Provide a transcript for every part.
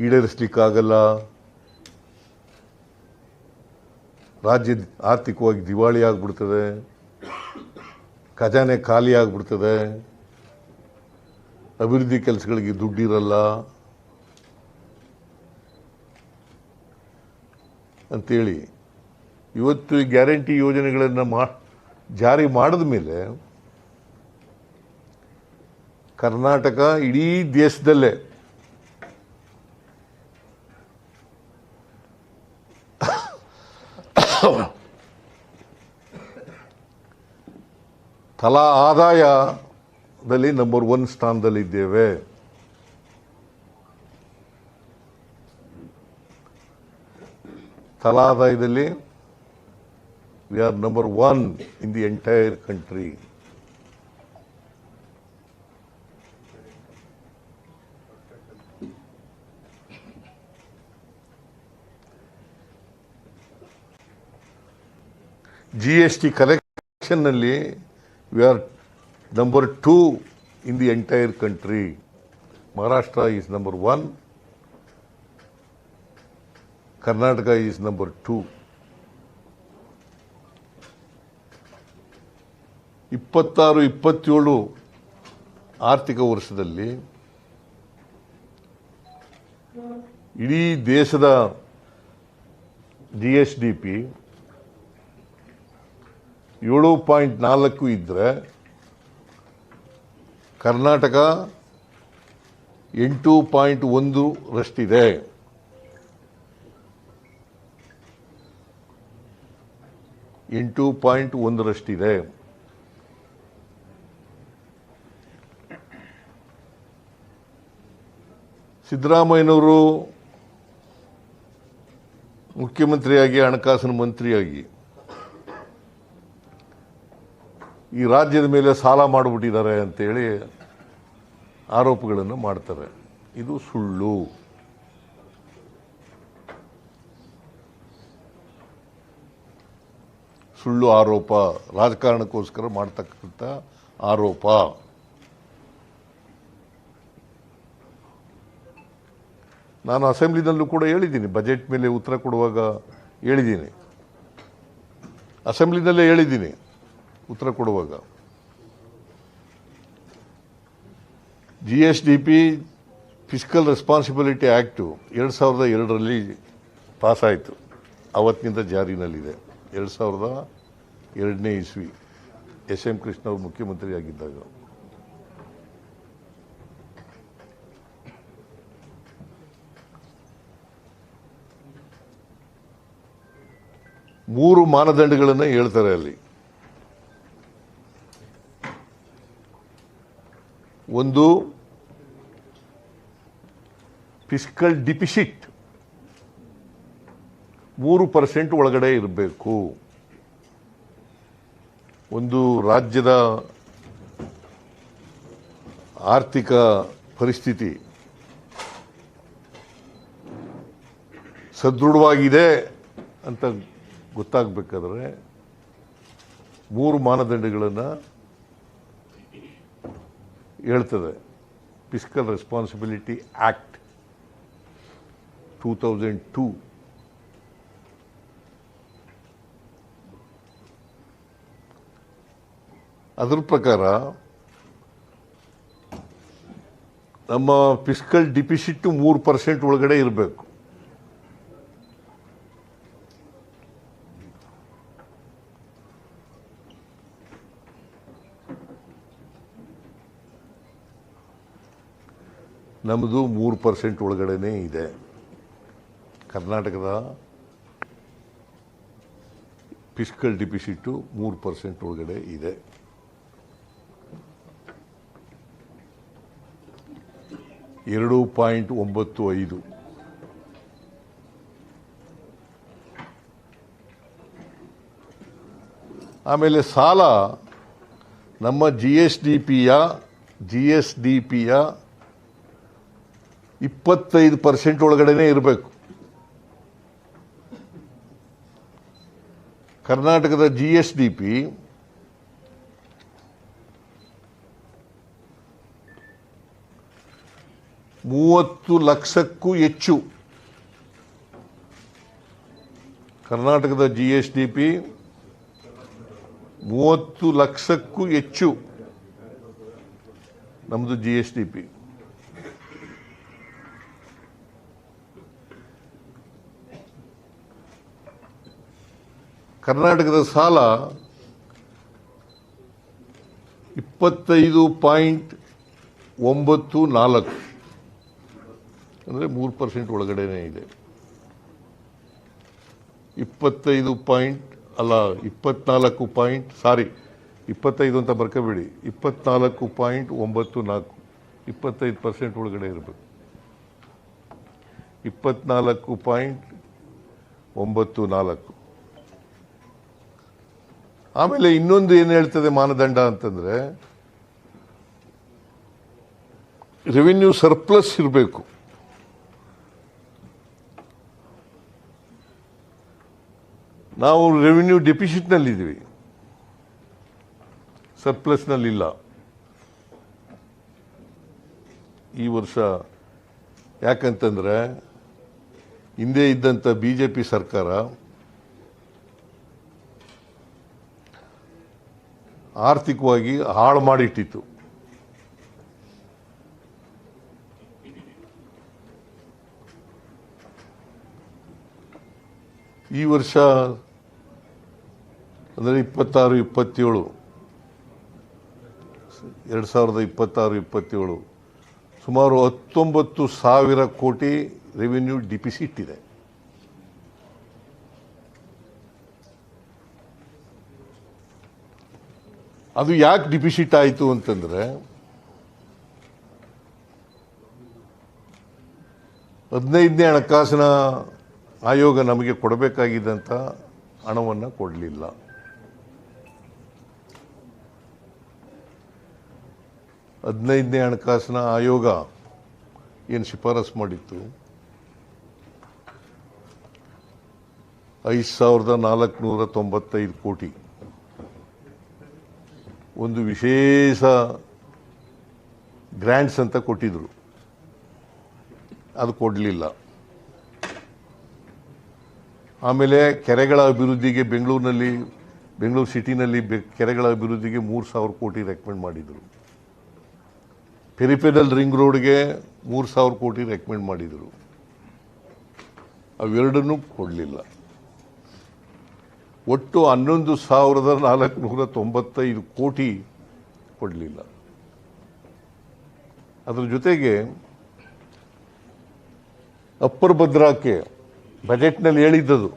ಈಡೇರಿಸಲಿಕ್ಕಾಗಲ್ಲ, ರಾಜ್ಯ ಆರ್ಥಿಕವಾಗಿ ದಿವಾಳಿ ಆಗಿಬಿಡ್ತದೆ, ಖಜಾನೆ ಖಾಲಿ ಆಗಿಬಿಡ್ತದೆ, ಅಭಿವೃದ್ಧಿ ಕೆಲಸಗಳಿಗೆ ದುಡ್ಡಿರಲ್ಲ ಅಂತೇಳಿ ಇವತ್ತು ಈ ಗ್ಯಾರಂಟಿ ಯೋಜನೆಗಳನ್ನು ಜಾರಿ ಮಾಡಿದ ಮೇಲೆ ಕರ್ನಾಟಕ ಇಡೀ ದೇಶದಲ್ಲೇ ತಲಾ ಆದಾಯದಲ್ಲಿ ನಂಬರ್ 1 ಸ್ಥಾನದಲ್ಲಿದ್ದೇವೆ. ತಲಾ ಆದಾಯದಲ್ಲಿ we are number 1 in the entire country. GST ಕಲೆಕ್ಷನ್ನಲ್ಲಿ we are number 2 in the entire country. Maharashtra is number 1. Karnataka is number 2. 26-27 ಆರ್ಥಿಕ ವರ್ಷದಲ್ಲಿ ಇಡೀ ದೇಶದ GSDP 7.4 ಇದ್ದರೆ ಕರ್ನಾಟಕ 8.1 ರಷ್ಟಿದೆ. ಸಿದ್ದರಾಮಯ್ಯನವರು ಮುಖ್ಯಮಂತ್ರಿಯಾಗಿ ಹಣಕಾಸಿನ ಮಂತ್ರಿಯಾಗಿ ಈ ರಾಜ್ಯದ ಮೇಲೆ ಸಾಲ ಮಾಡಿಬಿಟ್ಟಿದ್ದಾರೆ ಅಂತೇಳಿ ಆರೋಪಗಳನ್ನು ಮಾಡ್ತಾರೆ. ಇದು ಸುಳ್ಳು. ಸುಳ್ಳು ಆರೋಪ, ರಾಜಕಾರಣಕ್ಕೋಸ್ಕರ ಮಾಡ್ತಕ್ಕಂಥ ಆರೋಪ. ನಾನು ಅಸೆಂಬ್ಲಿನಲ್ಲೂ ಕೂಡ ಹೇಳಿದ್ದೀನಿ, ಬಜೆಟ್ ಮೇಲೆ ಉತ್ತರ ಕೊಡುವಾಗ ಹೇಳಿದ್ದೀನಿ, ಅಸೆಂಬ್ಲಿನಲ್ಲೇ ಹೇಳಿದ್ದೀನಿ ಉತ್ತರ ಕೊಡುವಾಗ. GSDP ಫಿಸ್ಕಲ್ ರೆಸ್ಪಾನ್ಸಿಬಿಲಿಟಿ ಆ್ಯಕ್ಟು 2002ರಲ್ಲಿ ಪಾಸಾಯಿತು. ಅವತ್ತಿನಿಂದ ಜಾರಿನಲ್ಲಿದೆ. 2002ನೇ ಇಸ್ವಿ SM ಕೃಷ್ಣ ಅವರು ಮುಖ್ಯಮಂತ್ರಿ ಆಗಿದ್ದಾಗ. ಮೂರು ಮಾನದಂಡಗಳನ್ನು ಹೇಳ್ತಾರೆ ಅಲ್ಲಿ. ಒಂದು ಫಿಸ್ಕಲ್ ಡಿಫಿಸಿಟ್ 3% ಒಳಗಡೆ ಇರಬೇಕು. ಒಂದು ರಾಜ್ಯದ ಆರ್ಥಿಕ ಪರಿಸ್ಥಿತಿ ಸದೃಢವಾಗಿದೆ ಅಂತ ಗೊತ್ತಾಗಬೇಕಾದ್ರೆ 3 ಮಾನದಂಡಗಳನ್ನು ಹೇಳ್ತದೆ. ಫಿಸ್ಕಲ್ ರೆಸ್ಪಾನ್ಸಿಬಿಲಿಟಿ ಆಕ್ಟ್ 2002, ಅದರ ಪ್ರಕಾರ ನಮ್ಮ ಫಿಸ್ಕಲ್ ಡಿಫಿಸಿಟ್ 3% ಒಳಗಡೆ ಇರಬೇಕು. ನಮ್ಮದು 3% ಒಳಗಡೆನೇ ಇದೆ. ಕರ್ನಾಟಕದ ಫಿಸ್ಕಲ್ ಡಿಫಿಸಿಟ್ಟು 3% ಒಳಗಡೆ ಇದೆ. $2.95. ಆಮೇಲೆ ಸಾಲ ನಮ್ಮ GSDPಯ 25% ಒಳಗಡೆನೇ ಇರಬೇಕು. ಕರ್ನಾಟಕದ GSDP 30 ಲಕ್ಷಕ್ಕೂ ಹೆಚ್ಚು. ಕರ್ನಾಟಕದ GSDP 30 ಲಕ್ಷಕ್ಕೂ ಹೆಚ್ಚು ನಮ್ಮದು GSDP. ಕರ್ನಾಟಕದ ಸಾಲ 25.94 ಅಂದರೆ 3% ಒಳಗಡೆನೇ ಇದೆ. 25 ಅಂತ ಬರ್ಕೋಬೇಡಿ, 24.94, 25% ಒಳಗಡೆ ಇರಬೇಕು. 24.94. ಆಮೇಲೆ ಇನ್ನೊಂದು ಏನು ಹೇಳ್ತದೆ ಮಾನದಂಡ ಅಂತಂದ್ರೆ ರೆವಿನ್ಯೂ ಸರ್ಪ್ಲಸ್ ಇರಬೇಕು. ನಾವು ರೆವಿನ್ಯೂ ಡೆಫಿಸಿಟ್ನಲ್ಲಿದ್ದೀವಿ, ಸರ್ಪ್ಲಸ್ನಲ್ಲಿಲ್ಲ. ಈ ವರ್ಷ ಯಾಕಂತಂದ್ರೆ ಹಿಂದೆ ಇದ್ದಂಥ BJP ಸರ್ಕಾರ ಆರ್ಥಿಕವಾಗಿ ಹಾಳು ಮಾಡಿಟ್ಟಿತ್ತು. ಈ ವರ್ಷ ಅಂದರೆ 2026-27 ಸುಮಾರು 19,000 ಕೋಟಿ ರೆವಿನ್ಯೂ ಡಿಫಿಸಿಟ್ ಇದೆ. ಅದು ಯಾಕೆ ಡಿಫಿಸಿಟ್ ಆಯಿತು ಅಂತಂದ್ರೆ 15ನೇ ಹಣಕಾಸಿನ ಆಯೋಗ ನಮಗೆ ಕೊಡಬೇಕಾಗಿದ್ದಂಥ ಹಣವನ್ನು ಕೊಡಲಿಲ್ಲ. ಹದಿನೈದನೇ ಹಣಕಾಸಿನ ಆಯೋಗ ಏನು ಶಿಫಾರಸು ಮಾಡಿತ್ತು 5,495 ಕೋಟಿ ಒಂದು ವಿಶೇಷ ಗ್ರ್ಯಾಂಟ್ಸ್ ಅಂತ ಕೊಟ್ಟಿದ್ರು, ಅದು ಕೊಡಲಿಲ್ಲ. ಆಮೇಲೆ ಕೆರೆಗಳ ಅಭಿವೃದ್ಧಿಗೆ ಬೆಂಗಳೂರು ಸಿಟಿನಲ್ಲಿ ಕೆರೆಗಳ ಅಭಿವೃದ್ಧಿಗೆ 3,000 ಕೋಟಿ ರೆಕಮೆಂಡ್ ಮಾಡಿದರು. ಪೆರಿಫೆರಲ್ ರಿಂಗ್ ರೋಡ್ಗೆ 3,000 ಕೋಟಿ ರೆಕಮೆಂಡ್ ಮಾಡಿದರು. ಅವೆರಡನ್ನೂ ಕೊಡಲಿಲ್ಲ. ಒಟ್ಟು 11,495 ಕೋಟಿ ಕೊಡಲಿಲ್ಲ. ಅದರ ಜೊತೆಗೆ ಅಪ್ಪರ್ ಭದ್ರಾಕ್ಕೆ ಬಜೆಟ್ನಲ್ಲಿ ಹೇಳಿದ್ದದು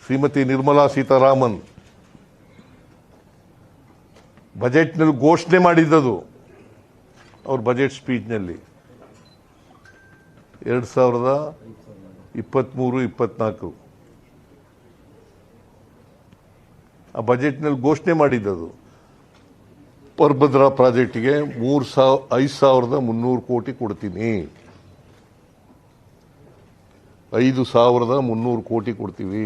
ಶ್ರೀಮತಿ ನಿರ್ಮಲಾ ಸೀತಾರಾಮನ್ ಬಜೆಟ್ನಲ್ಲಿ ಘೋಷಣೆ ಮಾಡಿದ್ದದು ಅವ್ರ ಬಜೆಟ್ ಸ್ಪೀಚ್ನಲ್ಲಿ 2023-24 ಆ ಬಜೆಟ್ನಲ್ಲಿ ಘೋಷಣೆ ಮಾಡಿದ್ದದು ಪರ್ಭದ್ರಾ ಪ್ರಾಜೆಕ್ಟ್ಗೆ 5,300 ಕೋಟಿ ಕೊಡ್ತೀನಿ, 5,300 ಕೋಟಿ ಕೊಡ್ತೀವಿ.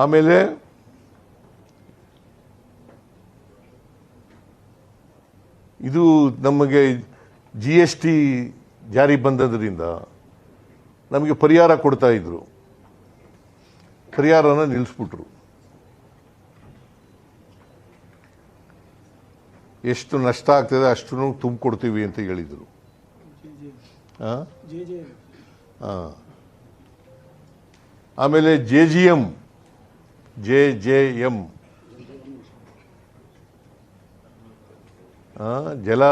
ಆಮೇಲೆ ಇದು ನಮಗೆ GST ಜಾರಿ ಬಂದದ್ರಿಂದ ನಮಗೆ ಪರಿಹಾರ ಕೊಡ್ತಾ ಇದ್ರು, ಪರಿಹಾರನ ನಿಲ್ಲಿಸ್ಬಿಟ್ರು. ಎಷ್ಟು ನಷ್ಟ ಆಗ್ತದೆ ಅಷ್ಟು ತುಂಬಿಕೊಡ್ತೀವಿ ಅಂತ ಹೇಳಿದರು. ಆಮೇಲೆ JJM ಜಲ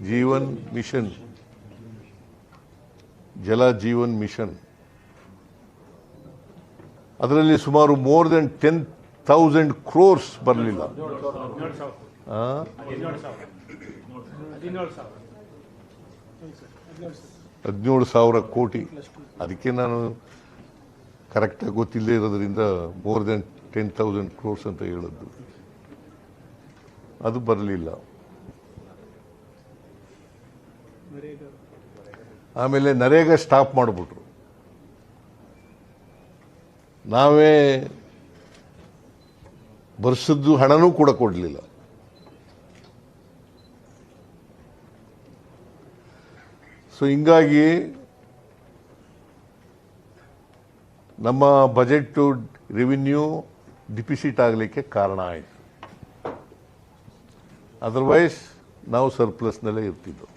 ಜೀವನ್ ಮಿಷನ್ ಅದರಲ್ಲಿ ಸುಮಾರು ಮೋರ್ ದೆನ್ 10,000 crores ಬರಲಿಲ್ಲ. 17,000 ಕೋಟಿ. ಅದಕ್ಕೆ ನಾನು ಕರೆಕ್ಟಾಗಿ ಗೊತ್ತಿಲ್ಲದೆ ಇರೋದ್ರಿಂದ ಮೋರ್ ದೆನ್ 10,000 crores ಅಂತ ಹೇಳಿದ್ದು. ಅದು ಬರಲಿಲ್ಲ. ಆಮೇಲೆ ನರೇಗಾ ಸ್ಟಾಪ್ ಮಾಡಿಬಿಟ್ರು. ನಾವೇ ವರ್ಷದ್ದು ಹಣನೂ ಕೂಡ ಕೊಡಲಿಲ್ಲ. ಸೊ ಹಿಂಗಾಗಿ ನಮ್ಮ ಬಜೆಟ್ ರೆವಿನ್ಯೂ ಡಿಫಿಸಿಟ್ ಆಗಲಿಕ್ಕೆ ಕಾರಣ ಆಯಿತು. ಅದರ್ವೈಸ್ ನಾವು ಸರ್ಪ್ಲಸ್ನಲ್ಲೇ ಇರ್ತಿದ್ದೆವು.